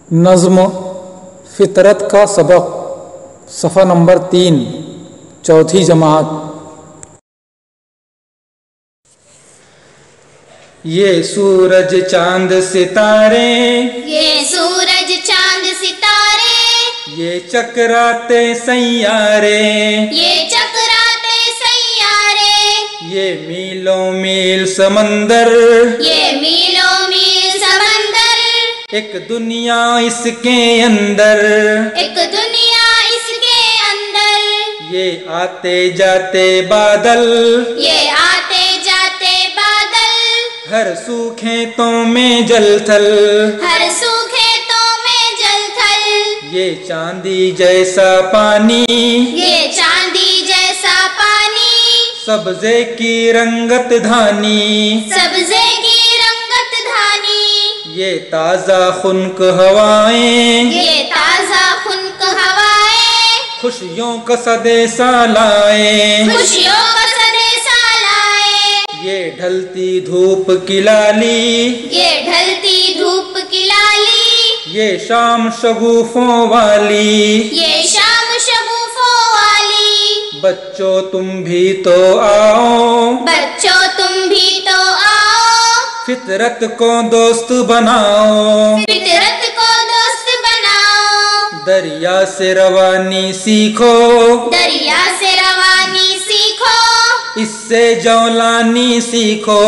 नज़्म फ़ितरत का सबक सफ़ा नंबर 3 चौथी जमात। ये सूरज चांद सितारे, ये सूरज चांद सितारे, ये चकराते सैयारे, ये चकराते सैयारे, ये मीलों मील समंदर, ये मीलों मील समंदर, एक दुनिया इसके अंदर, एक दुनिया इसके अंदर, ये आते जाते बादल, ये आते जाते बादल, हर सूखेतों में जलथल, हर सूखेतों में जलथल, ये चांदी जैसा पानी, ये चांदी जैसा पानी, सब्ज़े की रंगत धानी, सब्ज़े की रंगत धानी, ये ताज़ा खुनक हवाएं, ये ताज़ा खुनक हवाएं, खुशियों का सदेसा लाए, खुशियों का सदेसा लाए, ये ढलती धूप की लाली, ये ढलती धूप की लाली, ये शाम शगुफों वाली, ये शाम शगुफों वाली, बच्चों तुम भी तो आओ, बच्चों तुम भी तो आओ, फितरत को दोस्त बनाओ, फितरत को दोस्त बनाओ, दरिया से रवानी सीखो, दरिया से रवानी सीखो, इससे जौलानी सीखो,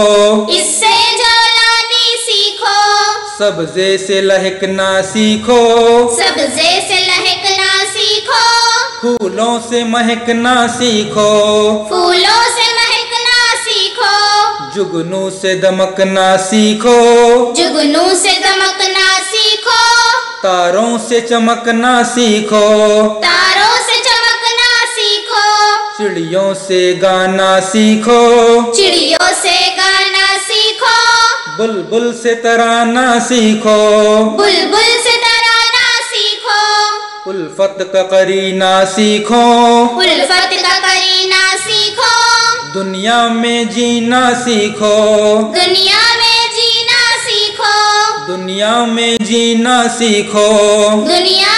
इससे जौलानी सीखो, सब्ज़े से लहकना सीखो, सब्ज़े से लहकना सीखो, फूलों से महकना सीखो, फूलों से महकना सीखो, जुगनू से दमकना सीखो, जुगनू से दमकना सीखो, तारों से चमकना सीखो, तारों से चमकना सीखो, चिड़ियों से गाना सीखो, चिड़ियों से गाना सीखो, बुलबुल से तराना सीखो, बुलबुल से तराना सीखो, उल्फत का करीना सीखो, उल्फत का करीना सीखो, दुनिया में जीना सीखो, दुनिया में जीना सीखो, दुनिया में जीना सीखो, दुनिया